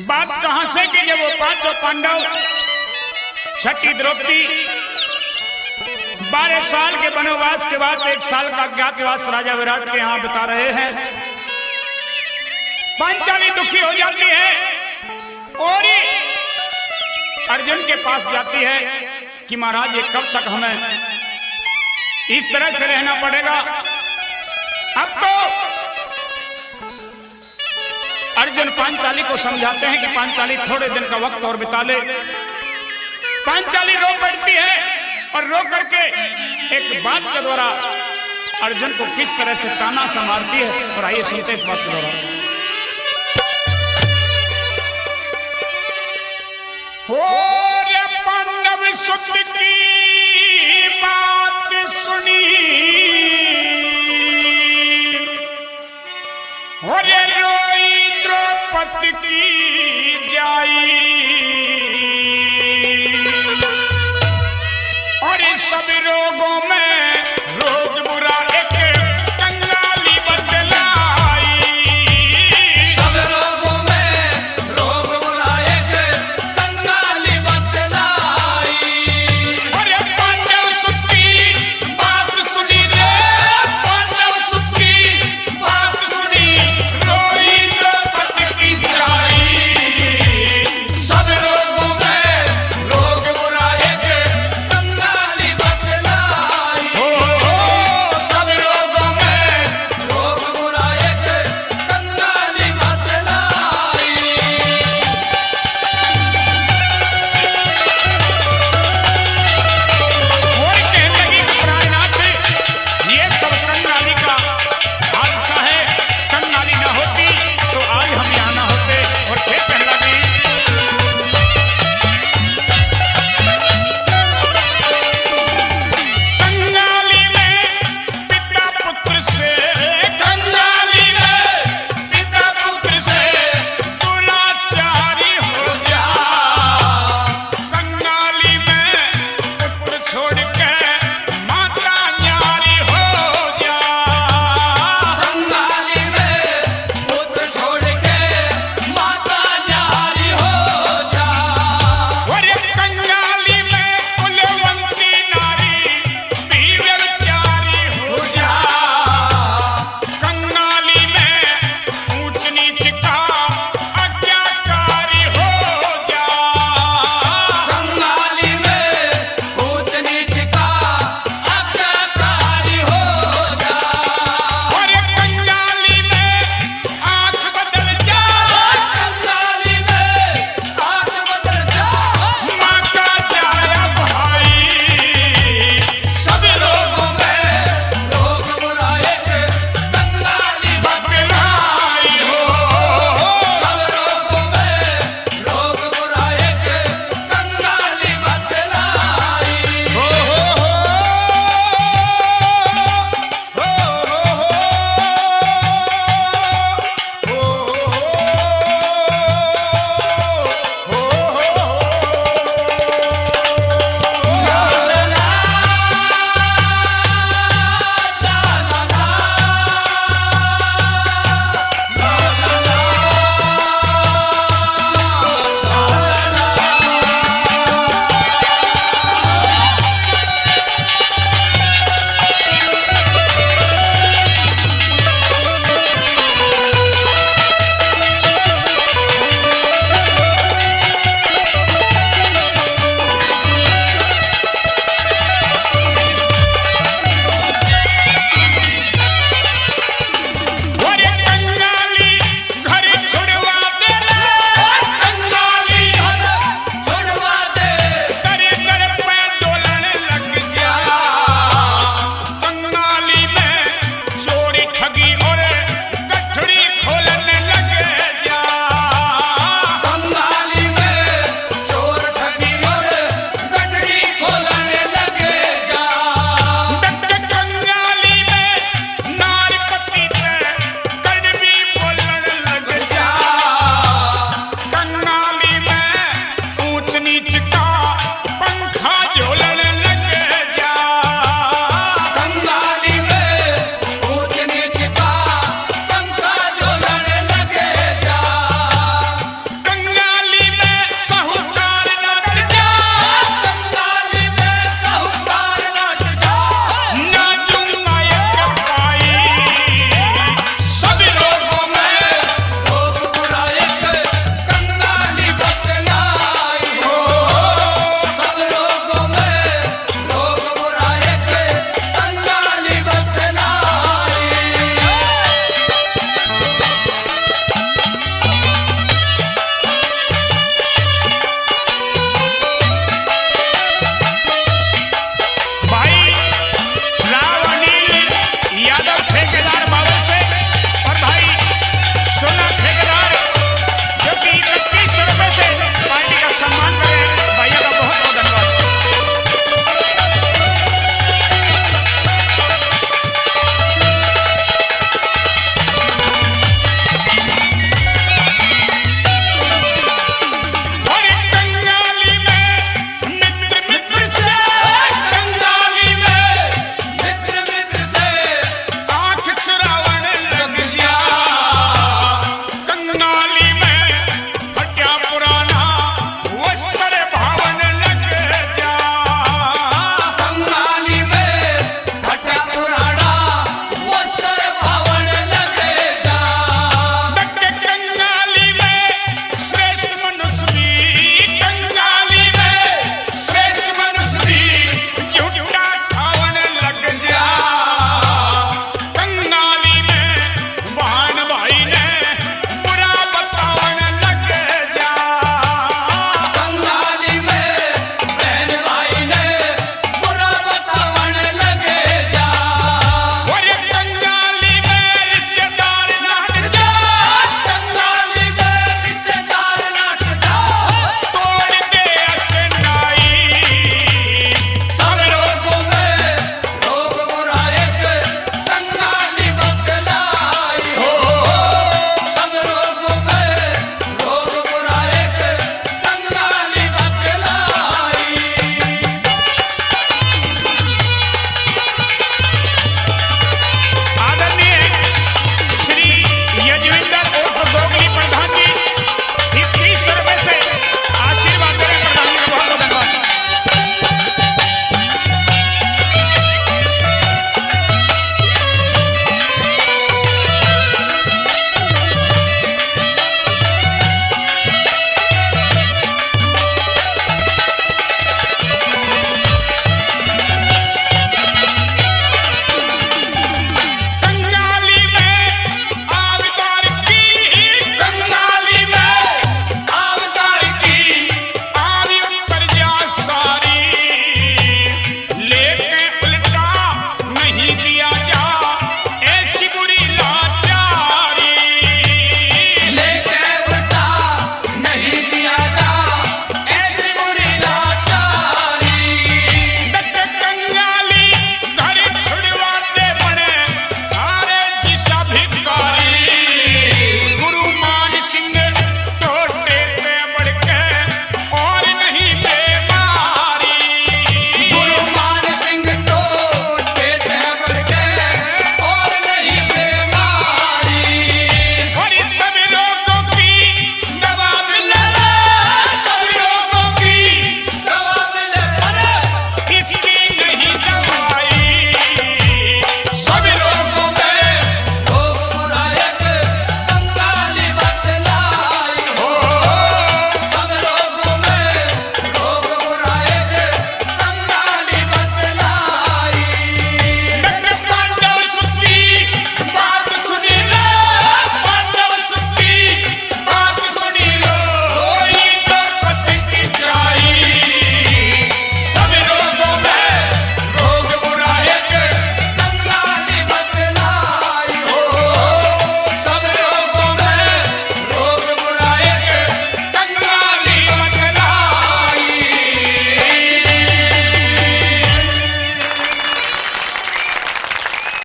बात कहां से कि जब वो पांचों पांडव छठी द्रौपदी 12 साल के वनवास के बाद 1 साल का अज्ञातवास राजा विराट के यहां बिता रहे हैं। पांचाली दुखी हो जाती है और अर्जुन के पास जाती है कि महाराज ये कब तक हमें इस तरह से रहना पड़ेगा। अब तो अर्जुन पांचाली को समझाते हैं कि पांचाली थोड़े दिन का वक्त और बिता ले। पांचाली रो पड़ती है और रो करके एक बात के द्वारा अर्जुन को किस तरह से ताना सा मारती है। और आइए सुनते इस बात के द्वारा। हो रे पांडव सुत की बात सुनी, हो रे रोई द्रौपदी की जाई, और सब रोगों में